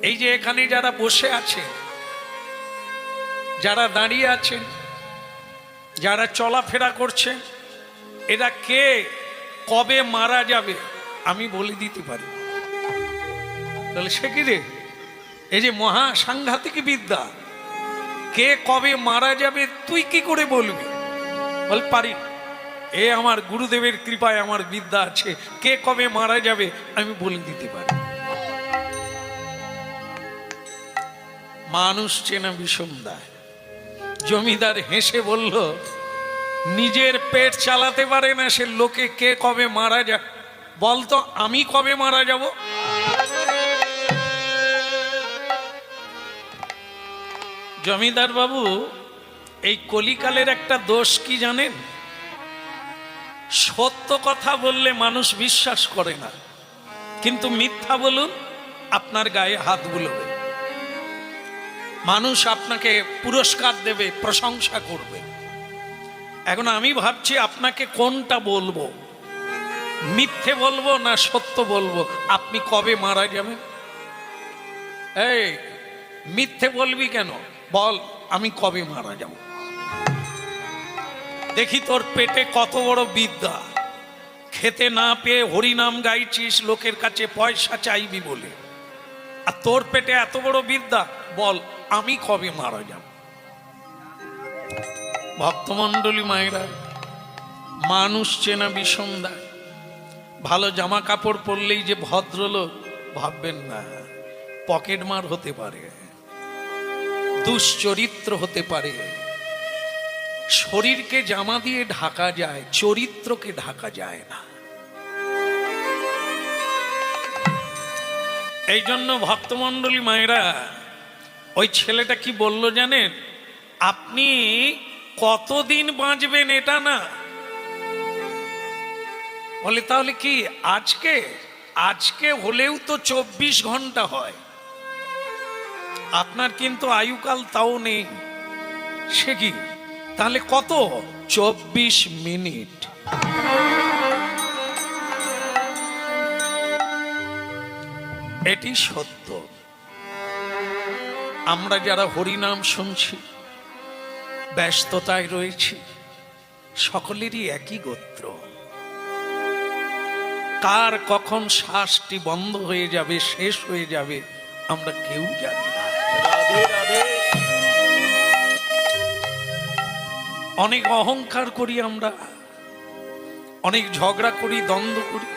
এই যে এখানে যারা বসে আছে, যারা দাঁড়িয়ে আছেন, যারা চলাফেরা করছে, এরা কে কবে মারা যাবে আমি বলে দিতে পারি। তাহলে সে কি রে, এই যে মহা সাংঘাতিক বিদ্যা, কে কবে মারা যাবে তুই কি করে বলবি? বল পারি, এ আমার গুরুদেবের কৃপায় আমার বিদ্যা আছে, কে কবে মারা যাবে আমি বলে দিতে পারি। মানুষ চেনা বিষম দায়। জমিদার হেসে বলল, নিজের পেট চালাতে পারে না সে লোকে কে কবে মারা যায় বলতো, আমি কবে মারা যাব? জমিদার বাবু, এই কলিকালের একটা দোষ কি জানেন? সত্য কথা বললে মানুষ বিশ্বাস করে না, কিন্তু মিথ্যা বলুন আপনার গায়ে হাত বুলোবে, মানুষ আপনাকে পুরস্কার দেবে, প্রশংসা করবে। এখন আমি ভাবছি আপনাকে কোনটা বলবো, মিথ্যে বলবো না সত্য বলবো? আপনি কবে মারা যাবেন? এই মিথ্যে বলবি কেন? বল আমি কবে মারা যাব, দেখি তোর পেটে কত বড় বিদ্যা। খেতে না পেয়ে হরিনাম গাইছিস লোকের কাছে পয়সা চাইবি বলে, আর তোর পেটে এত বড় বিদ্যা, বল আমি কবে মারা যাব? ভক্তমণ্ডলী মায়েরা, মানুষ চেনা বিষম দায়। ভালো জামা কাপড় পরলেই যে ভদ্রলোক ভাববেন না, পকেট মার হতে পারে, দুশ্চরিত্র হতে পারে। শরীরকে জামা দিয়ে ঢাকা যায়, চরিত্রকে ঢাকা যায় না। এই জন্য ভক্তমণ্ডলী মায়েরা, ওই ছেলেটা কি বলল জানেন? আপনি কতদিন বাঁচবেন এটা না, বলে তাহলে কি আজকে? আজকে হলেও তো 24 ঘন্টা হয়, আপনার কিন্তু আয়ুকাল তাও নেই। সে কি তাহলে কত? 24 মিনিট। এটি সত্য। আমরা যারা হরিনাম শুনছি, ব্যস্ততায় রয়েছি, সকলেরই একই গোত্র। কার কখন শ্বাসটি বন্ধ হয়ে যাবে, শেষ হয়ে যাবে, আমরা কেউ জানি না। অনেক অহংকার করি আমরা, অনেক ঝগড়া করি, দ্বন্দ্ব করি,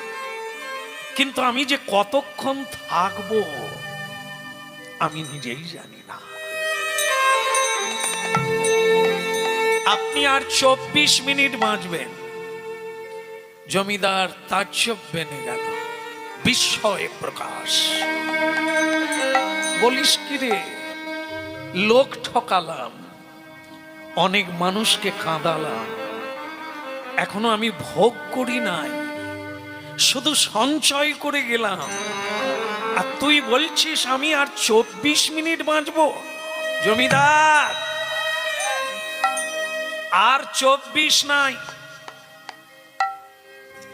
কিন্তু আমি যে কতক্ষণ থাকবো আমি নিজেই জানি না। আপনি আর 24 মিনিট বাঁচবেন। জমিদার তাজ্জব বেনে গেল, বিস্ময়ে প্রকাশ। বলিস কি রে, লোক ঠকালাম, অনেক মানুষকে কাঁদালাম, এখনো আমি ভোগ করি নাই, শুধু সঞ্চয় করে গেলাম, আর তুই বলছিস আমি আর 24 মিনিট বাঁচবো? জমিদার, আর 24 নাই,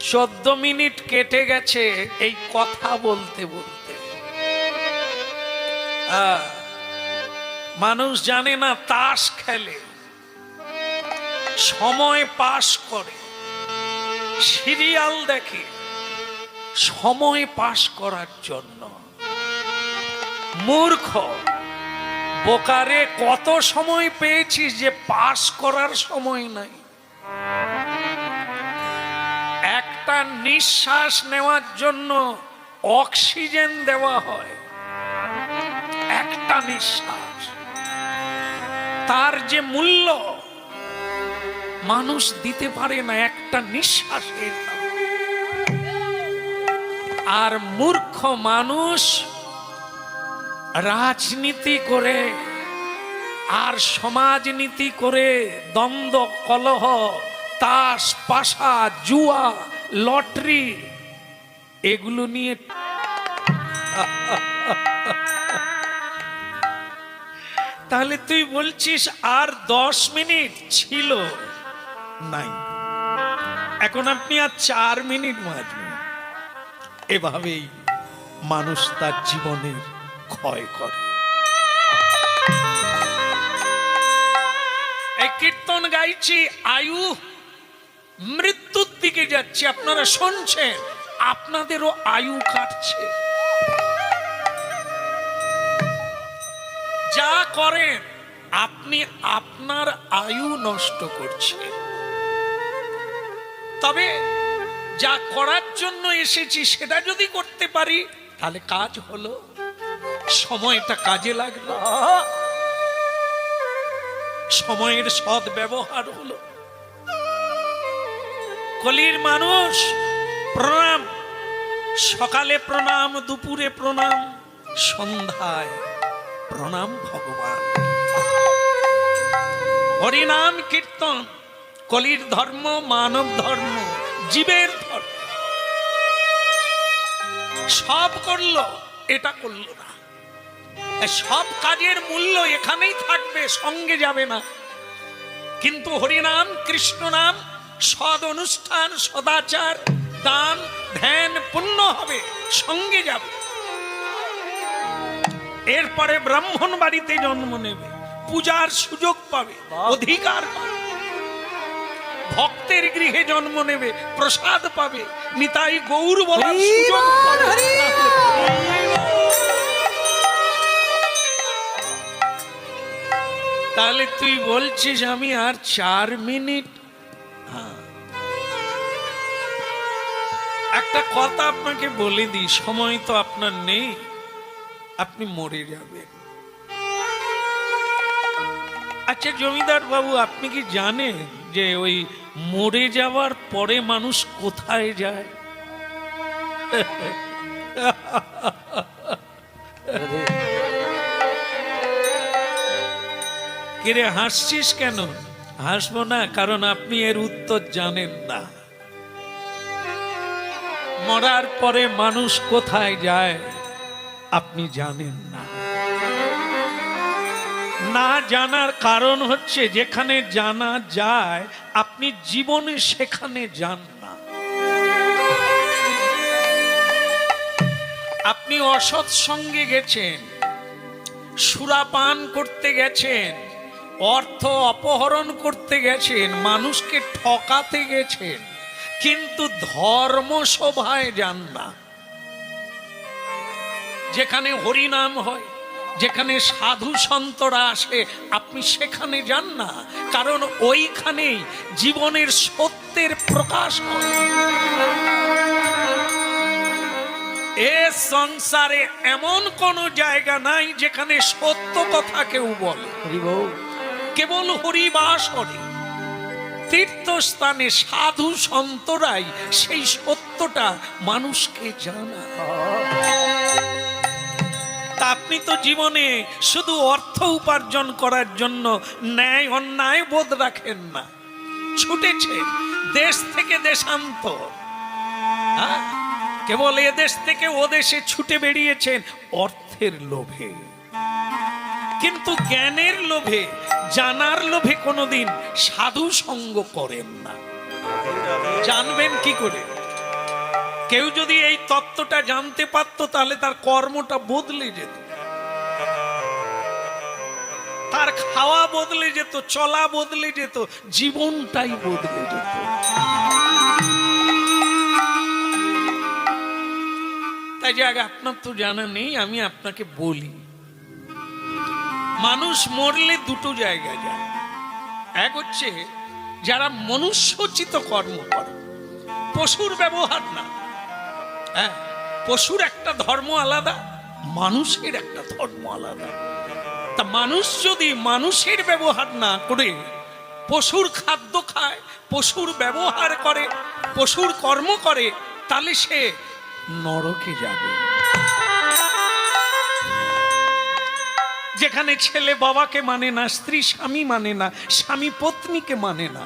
14 মিনিট কেটে গেছে এই কথা বলতে বলতে। মানুষ জানে না, তাস খেলে, সময় পাস করে, সিরিয়াল দেখে সময় পাস করার জন্য। মূর্খ বোকারে, কত সময় পেয়েছিস যে পাস করার সময় নাই? একটা নিঃশ্বাস নেওয়ার জন্য অক্সিজেন দেওয়া হয়, একটা নিঃশ্বাস, তার যে মূল্য মানুষ দিতে পারে না, একটা নিঃশ্বাসের। আর মূর্খ মানুষ রাজনীতি করে আর সমাজনীতি করে, দ্বন্দ্ব কলহ, তাস পাশা, জুয়া, লটারি, এগুলো নিয়ে তাহলে তুই বলছিস আর 10 মিনিট ছিল নাই, এখন আপনি আর 4 মিনিট বাঁচবেন। এভাবেই মানুষ তার জীবনের ক্ষয় করে। এই কীর্তন গাইছি, আয়ু মৃত্যুর দিকে যাচ্ছে, আপনারা শুনছেন, আপনাদেরও আয়ু কাটছে। যা করেন আপনি আপনার আয়ু নষ্ট করছেন। তবে যা করার জন্য এসেছি সেটা যদি করতে পারি তাহলে কাজ হলো, সময়টা কাজে লাগলো, সময়ের সৎ ব্যবহার হলো। কলির মানুষ প্রণাম, সকালে প্রণাম, দুপুরে প্রণাম, সন্ধ্যায় প্রণাম ভগবান। হরিনাম কীর্তন কলির ধর্ম, মানব ধর্ম, জীবের ধর্ম। সব করলো, এটা করলো না। সব কাজের মূল্য এখানেই থাকবে, সঙ্গে যাবে না। কিন্তু হরিনাম কৃষ্ণ নাম সদ অনুষ্ঠান, সদাচার, দান, ধ্যান, পুণ্য হবে, সঙ্গে যাবে। এরপরে ব্রাহ্মণ বাড়িতে জন্ম নেবে, পূজার সুযোগ পাবে, অধিকার পাবে। ভক্তের গৃহে জন্ম নেবে, প্রসাদ পাবে, নিতাই গৌর বলার সুযোগ পাবে। তাহলে তুই বলছিস আমি আর 4 মিনিট? একটা কথা আপনাকে বলে দিই, সময় তো আপনার নেই, আপনি মরে যাবেন। আচ্ছা জমিদার বাবু, আপনি কি জানেন যে ওই মরে যাওয়ার পরে মানুষ কোথায় যায়? কিরে হাসছিস কেন? হাসবো না, কারণ আপনি এর উত্তর জানেন না। মরার পরে মানুষ কোথায় যায় আপনি জানেন না। না জানার কারণ হচ্ছে যেখানে জানা যায় আপনি জীবনে সেখানে যান না। আপনি অসৎ সঙ্গে গেছেন, সুরাপান করতে গেছেন, অর্থ অপহরণ করতে গেছেন, মানুষকে ঠকাতে গেছেন, কিন্তু ধর্ম সভায় যান না। যেখানে হরিনাম হয়, যেখানে সাধু সন্তরা আসে, আপনি সেখানে যান না, কারণ ওইখানেই জীবনের সত্যের প্রকাশ হয়। এ সংসারে এমন কোন জায়গা নাই যেখানে সত্য কথা কেউ বলে। কেবল হরিবাস হরি তীর্থস্থানে সাধু সন্তরাই সেই সত্যটা মানুষকে জানা। আপনি তো জীবনে শুধু অর্থ উপার্জন করার জন্য ন্যায় অন্যায় বোধ রাখেন না, ছুটেছে দেশ থেকে দেশান্তর, কেবল এ দেশ থেকে ও দেশে ছুটে বেরিয়েছেন অর্থের লোভে, কিন্তু জ্ঞানের লোভে, জানার লোভে কোনোদিন সাধু সঙ্গ করেন না। জানবেন কি করে? কেউ যদি এই তত্ত্বটা জানতে পারত তাহলে তার কর্মটা বদলে যেত, তার খাওয়া বদলে যেত, চলা বদলে যেত, জীবনটাই বদলে যেত। তাই জায়গা আপনার তো জানা নেই, আমি আপনাকে বলি, মানুষ মরলে দুটো জায়গায় যায়। এক হচ্ছে যারা মনুষ্যোচিত কর্ম করে, পশুর ব্যবহার না। হ্যাঁ, পশুর একটা ধর্ম আলাদা, মানুষের একটা ধর্ম আলাদা। তা মানুষ যদি মানুষের ব্যবহার না করে পশুর খাদ্য খায়, পশুর ব্যবহার করে, পশুর কর্ম করে, তাহলে সে নরকে যাবে। যেখানে ছেলে বাবাকে মানে না, স্ত্রী স্বামী মানে না, স্বামী পত্নীকে মানে না,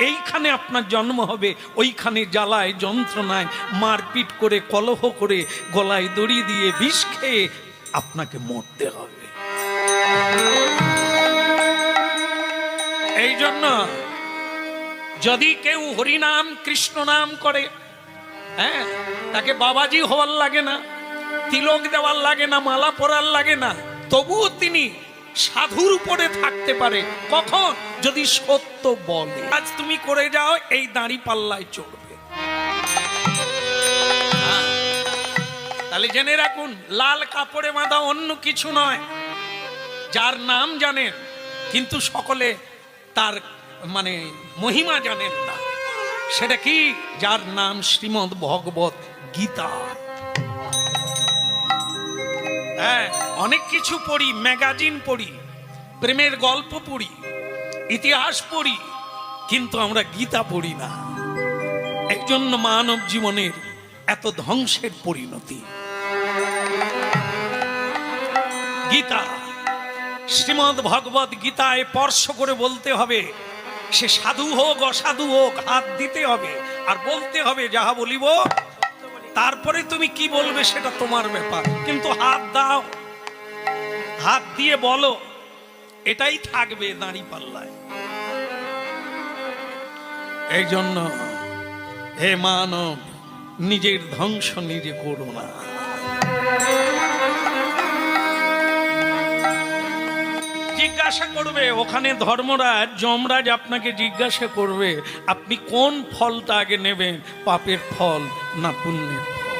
এইখানে আপনার জন্ম হবে, ওইখানে জ্বালায় যন্ত্রণায় মারপিট করে, কলহ করে, গলায় দড়ি দিয়ে বিষ খেয়ে আপনাকে মরতে হবে। এই জন্য যদি কেউ হরিনাম কৃষ্ণ নাম করে, হ্যাঁ, তাকে বাবাজি হওয়ার লাগে না, তিলক দেওয়ার লাগে না, মালা পরার লাগে না, তবুও তিনি সাধুর উপরে থাকতে পারে। কখন? যদি সত্য বলে। আজ তুমি করে যাও, এই দাঁড়ি পাল্লায় চড়বে। তাহলে জেনে রাখুন, লাল কাপড়ে বাঁধা অন্য কিছু নয়। যার নাম জানেন কিন্তু সকলে তার মানে মহিমা জানেন না, সেটা কি? যার নাম শ্রীমদ্ ভগবত গীতা। হ্যাঁ, অনেক কিছু পড়ি, ম্যাগাজিন পড়ি, প্রেমের গল্প পড়ি, ইতিহাস পড়ি, কিন্তু আমরা গীতা পড়ি না। এই জন্য মানব জীবনের এত ধ্বংসের পরিণতি। গীতা, শ্রীমদ্ ভগবত গীতায় স্পর্শ করে বলতে হবে, সে সাধু হোক অসাধু হোক, হাত দিতে হবে আর বলতে হবে যাহা বলিব। তারপরে তুমি কি বলবে সেটা তোমার ব্যাপার, কিন্তু হাত দাও, হাত দিয়ে বলো, এটাই থাকবে দাঁড়ি পাল্লায়। এই জন্য হে মানব, নিজের ধ্বংস নিজে করো না। জিজ্ঞাসা করবে ওখানে ধর্মরাজ, যমরাজ আপনাকে জিজ্ঞাসা করবে আপনি কোন ফলটা আগে নেবেন, পাপের ফল না পুণ্যের ফল?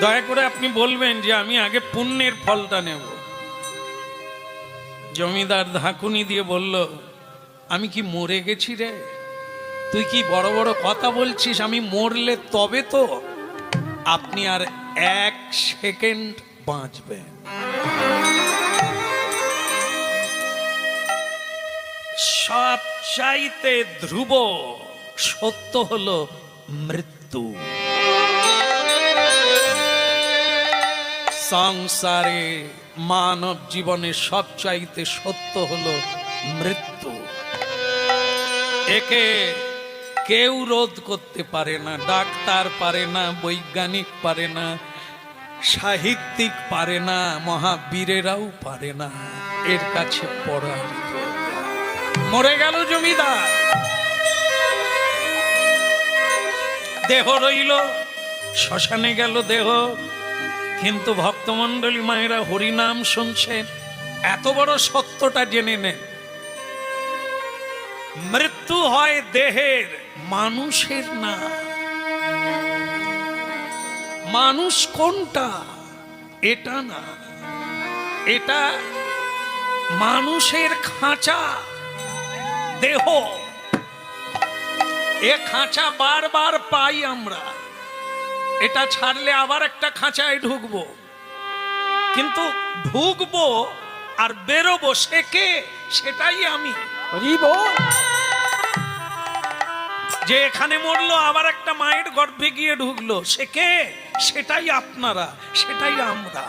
দয়া করে আপনি বলবেন যে আমি আগে পুণ্যের ফলটা নেব। জমিদার ধাকুনি দিয়ে বলল, আমি কি মরে গেছি রে? তুই কি বড় বড় কথা বলছিস? আমি মরলে তবে তো আপনি আর 1 সেকেন্ড বাঁচবেন। সবচাইতে ধ্রুব সত্য হলো মৃত্যু। সংসারে মানব জীবনে সবচাইতে সত্য হলো মৃত্যু। একে কেউ রোধ করতে পারে না, ডাক্তার পারে না, বৈজ্ঞানিক পারে না, সাহিত্যিক পারে না, মহাবীরেরাও পারে না। এর কাছে পরাজিত। মরে গেল জমিদার, দেহ রইল, শ্মশানে গেল দেহ, কিন্তু ভক্তমণ্ডলী মায়েরা হরিনাম শুনছেন। এত বড় সত্যটা জেনে নেন, মৃত্যু হয় দেহের, মানুষের না। মানুষ কোনটা? এটা না, এটা মানুষের খাঁচা দেহ। এ খাঁচা বারবার পাই আমরা, এটা ছাড়লে আবার একটা খাঁচায় ঢুকবো, কিন্তু ঢুকবো আর বেরোবো সে কে? সেটাই আমি। যে এখানে মরলো আবার একটা মায়ের গর্ভে গিয়ে ঢুকলো, সে কে? সেটাই আপনারা, সেটাই আমরা।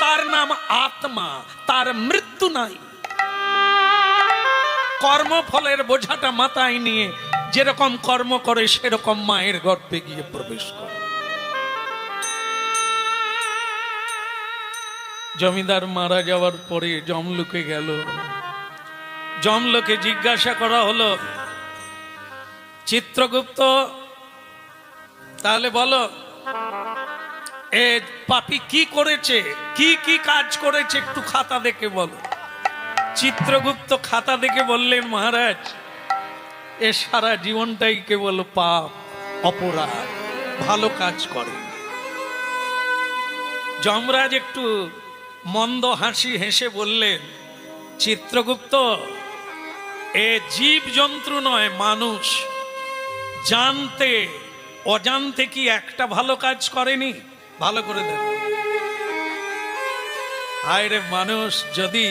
তার নাম আত্মা, তার মৃত্যু নাই। কর্মফলের বোঝাটা মাথায় নিয়ে যেরকম কর্ম করে সেরকম মায়ের গর্ভে গিয়ে প্রবেশ করে। জমিদার মারা যাওয়ার পরে যমলোকে গেল। যমলোকে জিজ্ঞাসা করা হলো, চিত্রগুপ্ত তাহলে বলো এ পাপী কি করেছে, কি কি কাজ করেছে একটু খাতা দেখে বলো। চিত্রগুপ্ত খাতা দেখে বললেন, মহারাজ এ সারা জীবনটাই কেবল পাপ অপরাধ, ভালো কাজ করে। যমরাজ একটু মন্দ হাসি হেসে বললেন, চিত্রগুপ্ত এ জীব জন্তু নয়, মানুষ। জানতে অজান্তে কি একটা ভালো কাজ করেনি? ভালো করে দেখো। আরে মানুষ, যদি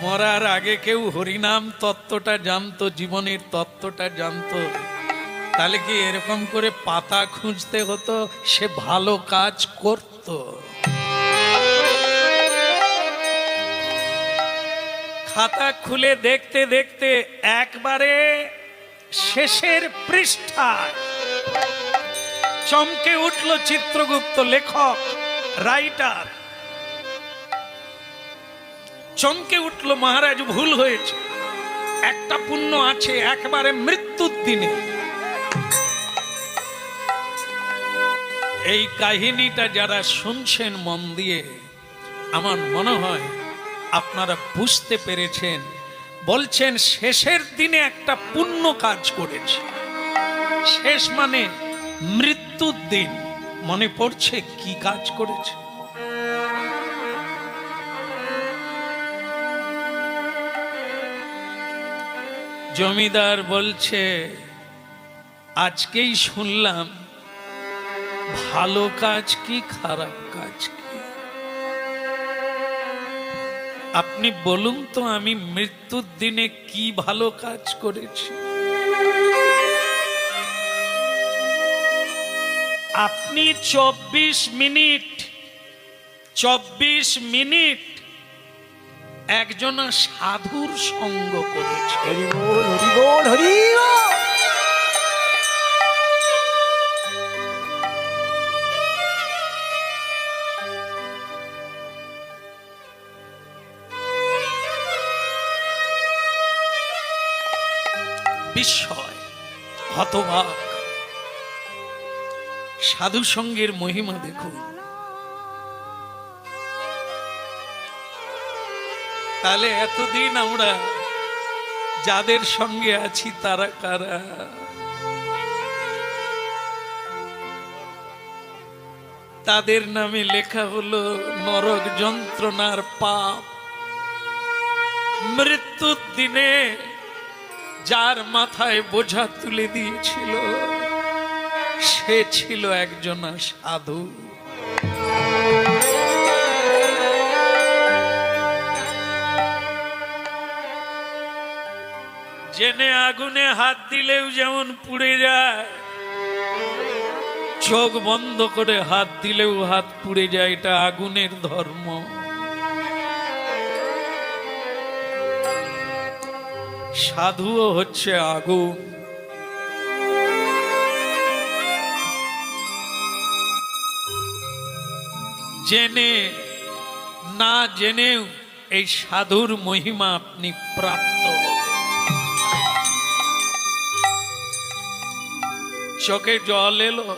মরার আগে কেউ হরিনাম তত্ত্বটা জানতো, জীবনের তত্ত্বটা জানতো, তাহলে কি এরকম করে পাতা খুঁজতে হতো? সে ভালো কাজ করত। খাতা খুলে দেখতে দেখতে একবারে শেষের পৃষ্ঠায় চমকে উঠল চিত্রগুপ্ত, লেখক, রাইটার। চমকে উঠল, মহারাজ ভুল হয়েছে, একটা পুণ্য আছে, একবারে মৃত্যুর দিনে এই কাহিনীটা যারা শুনছেন মন দিয়ে, আমার মনে হয় আপনারা বুঝতে পেরেছেন। বলছেন শেষের দিনে একটা পুণ্য কাজ করেছে। শেষ মানে মৃত্যুর দিন। মনে পড়ছে কি কাজ করেছে? জমিদার বলছে আজকেই শুনলাম ভালো কাজ কি খারাপ কাজ কি। আপনি বলুন তো আমি মৃত্যুর দিনে কি ভালো কাজ করেছি? আপনি 24 মিনিট একজন সাধুর সঙ্গ করেছে। হরি বল, হরি বল, হরি বল। বিস্ময়, হতবাক। সাধু সঙ্গের মহিমা দেখুন। তাহলে এতদিন আমরা যাদের সঙ্গে আছি তারা কারা? তাদের নামে লেখা হলো নরক যন্ত্রণার পাপ। মৃত্যুর দিনে যার মাথায় বোঝা তুলে দিয়েছিল সে ছিল একজন সাধু। জেনে আগুনে হাত দিলেও যেমন পুড়ে যায়, চোখ বন্ধ করে হাত দিলেও হাত পুড়ে যায়, এটা আগুনের ধর্ম। সাধুও হচ্ছে আগুন। জেনে না জেনেও এই সাধুর মহিমা আপনি প্রাপ্ত। চোখে জল এলো,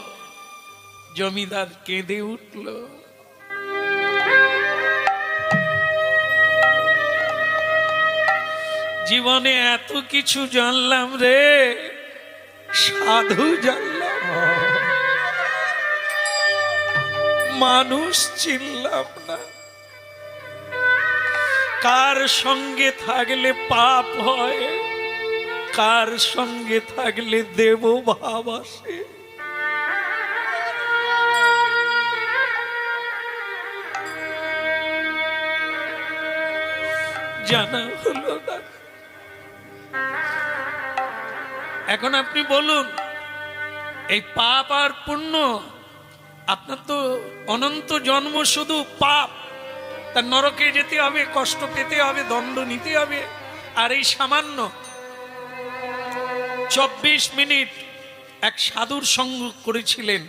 জমিদার কেঁদে উঠল। জীবনে এত কিছু জানলাম রে, সাধু জানলাম, মানুষ চিনলাম না। কার সঙ্গে থাকলে পাপ হয়, কার সঙ্গে থাকলে দেব ভাব আসে। জানা হলো না। এখন আপনি বলুন, এই পাপ আর পুণ্য, আপনার তো অনন্ত জন্ম শুধু পাপ, তার নরকে যেতে হবে, কষ্ট পেতে হবে, দণ্ড নিতে হবে। আর এই সামান্য 24 মিনিট এক সাধুর সঙ্গ করেছিলেন,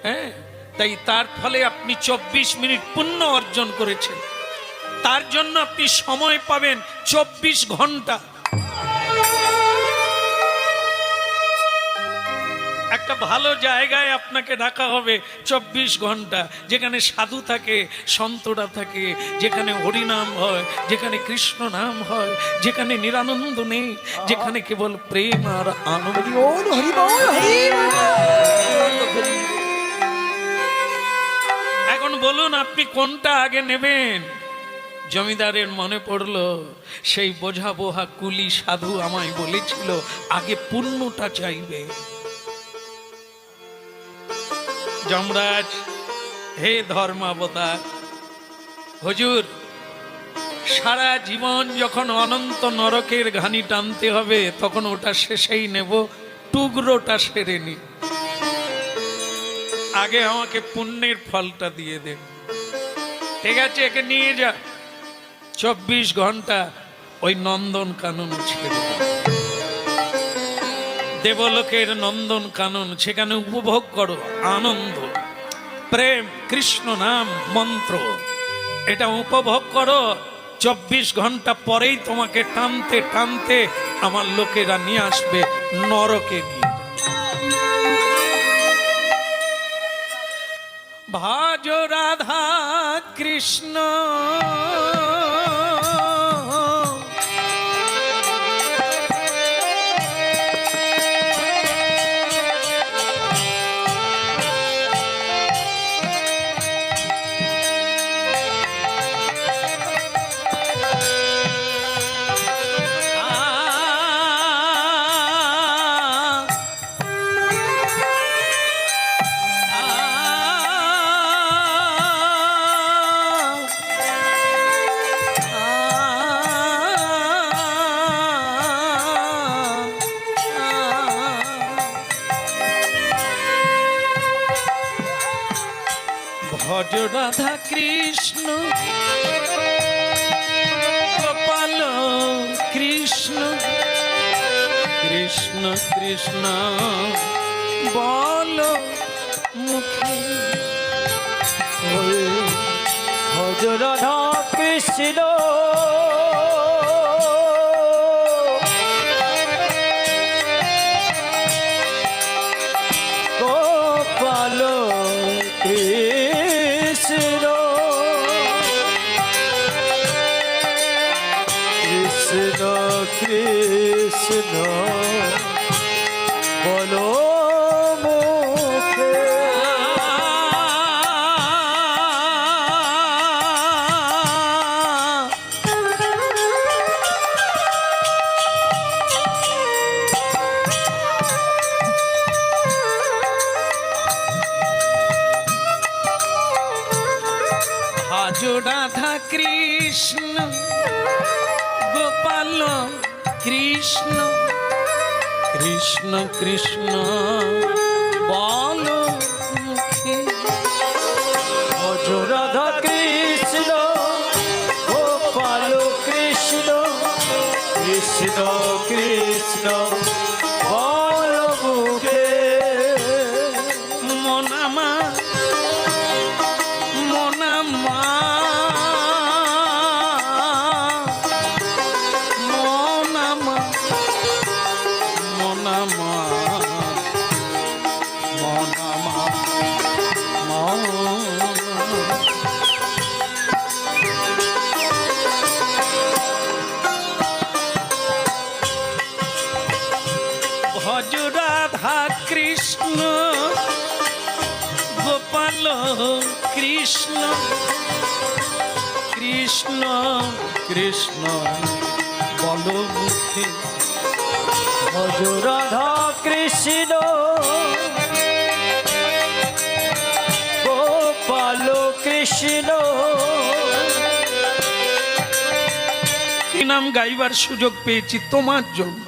হ্যাঁ, তাই তার ফলে আপনি 24 মিনিট পুণ্য অর্জন করেছেন। তার জন্য আপনি সময় পাবেন 24 ঘন্টা। একটা ভালো জায়গায় আপনাকে রাখা হবে 24 ঘন্টা, যেখানে সাধু থাকে, সন্তরা থাকে, যেখানে হরিনাম হয়, যেখানে কৃষ্ণ নাম হয়, যেখানে নিরানন্দ নেই, যেখানে কেবল প্রেম আর আনন্দ। এখন বলুন আপনি কোনটা আগে নেবেন? জমিদারের মনে পড়লো সেই বোঝা বোহা কুলি সাধু আমায় বলেছিল আগে পুণ্যটা চাইবে। যমরাজ, হে ধর্মাবতার, হুজুর সারা জীবন যখন অনন্ত নরকের ঘানি টানতে হবে তখন ওটা শেষেই নেব, টুকরোটা সেরে নি, আগে আমাকে পুণ্যের ফলটা দিয়ে দেন। ঠিক আছে, একে নিয়ে যা, 24 ঘন্টা ওই নন্দন কানন ছেড়ে দেবলোকের নন্দন কানন, সেখানে উপভোগ করো আনন্দ, প্রেম, কৃষ্ণ নাম মন্ত্র, এটা উপভোগ করো। 24 ঘন্টা পরেই তোমাকে টানতে টানতে আমার লোকেরা নিয়ে আসবে নরকে। নিয়ে ভজ রাধা কৃষ্ণ ভজ রাধা কৃষ্ণ গোপাল কৃষ্ণ কৃষ্ণ কৃষ্ণ বল মুখে ভজ রাধা কৃষ্ণ গোপাল কৃষ্ণ কৃষ্ণ কৃষ্ণ বলো মুখে ভজ রাধা কৃষ্ণ গোপাল কৃষ্ণ কৃষ্ণ কৃষ্ণ বল মুখে ভজ রাধা কৃষ্ণ গোপাল কৃষ্ণ কৃষ্ণ কৃষ্ণ বল মুখে মনামা মনামা মনামা মনামা মনামা মনামা ভজ রাধা কৃষ্ণ গোপাল কৃষ্ণ কৃষ্ণ কৃষ্ণ বল মুখে ভজ রাধা কৃষ্ণ গোপাল কৃষ্ণ কি নাম গাইবার সুযোগ পেয়েছি তোমার জন্য।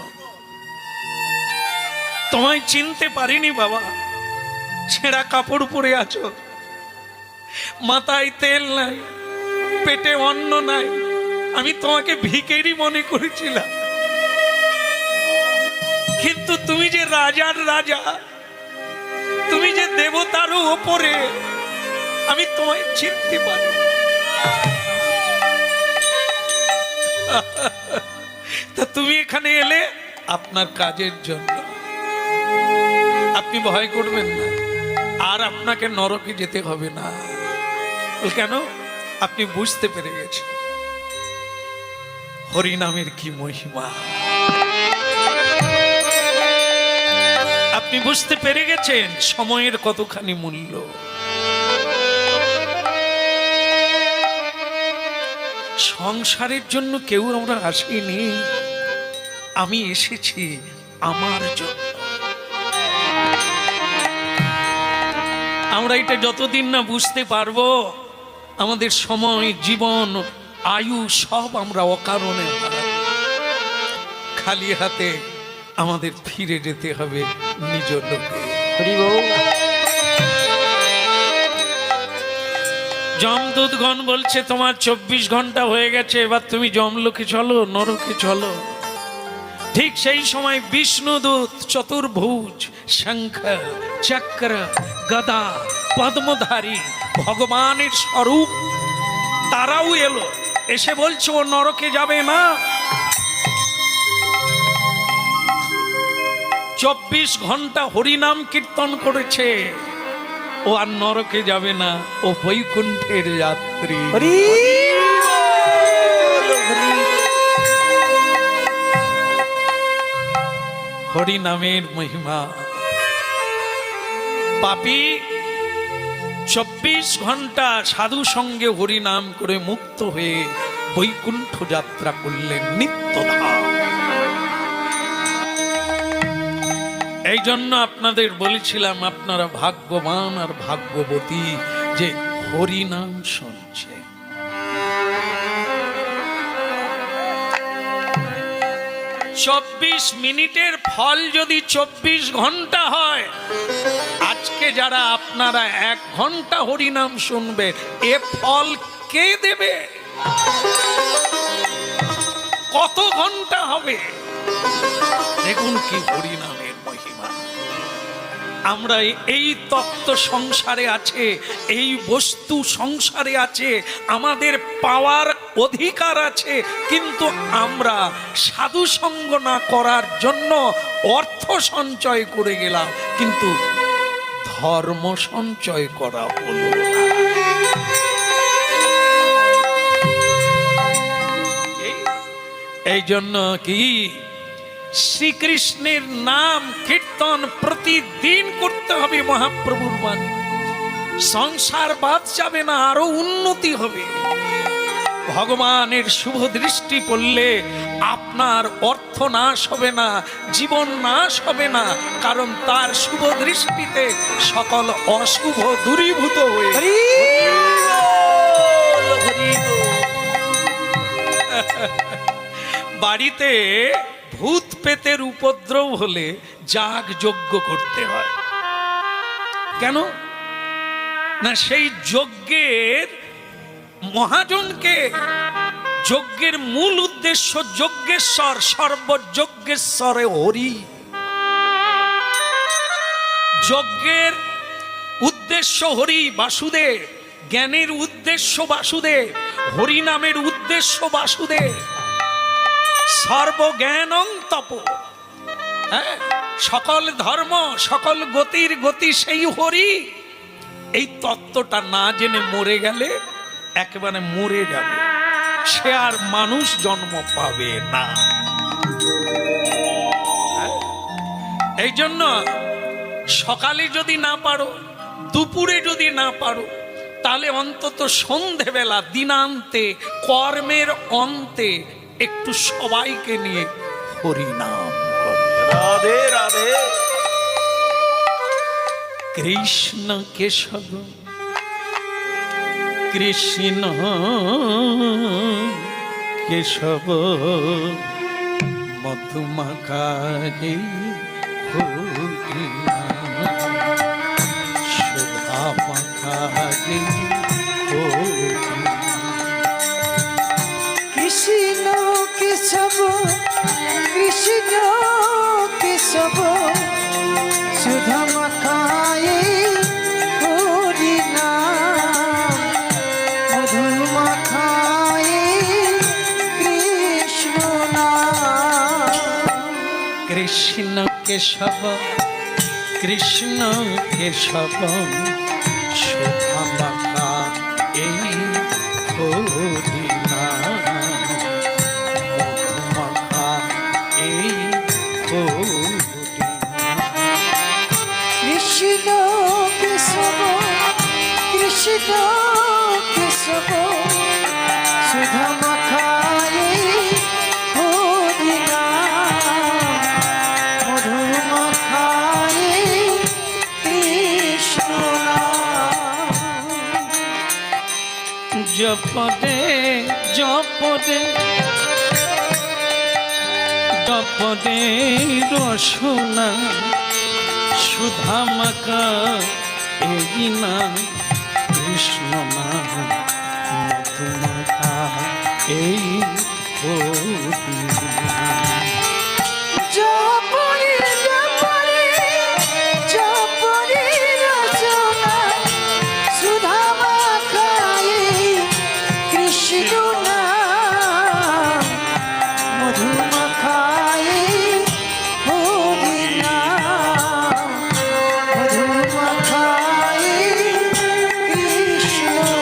তোমায় চিনতে পারিনি বাবা, ছেঁড়া কাপড় পরে আছো, মাথায় তেল নাই, পেটে অন্ন নাই। আমি তোমাকে ভিখারি মনে করেছিলাম, কিন্তু তুমি যে রাজার রাজা, তুমি যে দেবতারও ওপরে, আমি তোমায় চিনতে পারি। তা তুমি এখানে এলে আপনার কাজের জন্য। আপনি ভয় করবেন না, আর আপনাকে নরকে যেতে হবে না। কেন? আপনি বুঝতে পেরে গেছেন হরিনামের কি মহিমা। আপনি বুঝতে পেরে গেছেন সময়ের কতখানি মূল্য। সংসারের জন্য কেউ আমরা আসিনি, আমি এসেছি আমার জন্য। আমরা এটা যতদিন না বুঝতে পারবো, আমাদের সময়, জীবন, আয়ু সব আমরা অকারণে হারাবো। খালি হাতে আমাদের ফিরে যেতে হবে নিজ লোকে। যমদূতগণ বলছে তোমার 24 ঘন্টা হয়ে গেছে, এবার তুমি যমলোকে চলো, নরকে চলো। ঠিক সেই সময় বিষ্ণুদূত চতুর্ভুজ, শঙ্খ চক্র গদা পদ্মধারী ভগবানের স্বরূপ, তারাও এলো। এসে বলছে ও নরকে যাবে না। 24 ঘন্টা হরিনাম কীর্তন করেছে, ও আর নরকে যাবে না, ও বৈকুণ্ঠের যাত্রী। হরি হরি নামের মহিমা। পাপী 24 ঘন্টা সাধু সঙ্গে হরি নাম করে মুক্ত হয়ে বৈকুণ্ঠ যাত্রা করলেন নিত্যধাম। এই জন্য আপনাদের বলেছিলাম আপনারা ভাগ্যবান আর ভাগ্যবতী যে হরি নাম শুনছে। 24 মিনিটের ফল যদি 24 ঘন্টা হয়, আজকে যারা আপনারা 1 ঘন্টা হরিনাম শুনবে, এ ফল কে দেবে? কত ঘন্টা হবে? দেখুন কি হরিনামের মহিমা। আমরা এই তত্ত্ব সংসারে আছে, এই বস্তু সংসারে আছে, আমাদের পাওয়ার অধিকার আছে, কিন্তু আমরা সাধু সঙ্গ না করার জন্য অর্থ সঞ্চয় করে গেলাম, কিন্তু ধর্ম সঞ্চয় করা হলো না। এই জন্য কি শ্রীকৃষ্ণের নাম কীর্তন প্রতিদিন করতে হবে। মহাপ্রভুর বাণী, সংসার বাদ যাবে না, আরো উন্নতি হবে। ভগবানের শুভ দৃষ্টি পড়লে আপনার অর্থ নাশ হবে না, জীবন নাশ হবে না, কারণ তার শুভ দৃষ্টিতে সকল অশুভ দূরীভূত হয়ে বাড়িতে ভূত পেতের উপদ্রব হলে যাগ যজ্ঞ করতে হয়। কেন না? সেই যজ্ঞের মহাজনকে, যজ্ঞের মূল উদ্দেশ্য যজ্ঞেশ্বর, সর্বযজ্ঞেশ্বরে হরি। যজ্ঞের উদ্দেশ্য হরি, বাসুদেব। জ্ঞানের উদ্দেশ্য বাসুদেব, হরি নামের উদ্দেশ্য বাসুদেব। সর্বজ্ঞানং তপ, হ্যাঁ, সকল ধর্ম সকল গতির গতি সেই হরি। এই তত্ত্বটা না জেনে মরে গেলে একেবারে মরে যাবে, সে আর মানুষ জন্ম পাবে না। এই জন্য সকালে যদি না পারো, দুপুরে যদি না পারো, তাহলে অন্তত সন্ধেবেলা দিনান্তে কর্মের অন্তে একটু সবাইকে নিয়ে হরি নাম। রাধে রাধে। কৃষ্ণ কেশব কৃষ্ণ কেশব মধুমাকারে হরি সুধা মাকারে হরি। কৃষ্ণ কেশব কৃষ্ণ কেশব সুধা মাখায়ে হরি নাম, মধু মাখায়ে কৃষ্ণ নাম। কৃষ্ণ কেশব কৃষ্ণ কেশব সুধা মাখা এই হরি নাম, মধু মাখা এই হরি। কৃষ্ণ কেশব কৃষ্ণ কেশব সুধা মাখায়ে হরি নাম, মধু মাখায়ে কৃষ্ণ নাম। জপদে জপদে জপদে রসনা সুধা মাখা এই নাম, কৃষ্ণ নাম মধু মাখা এই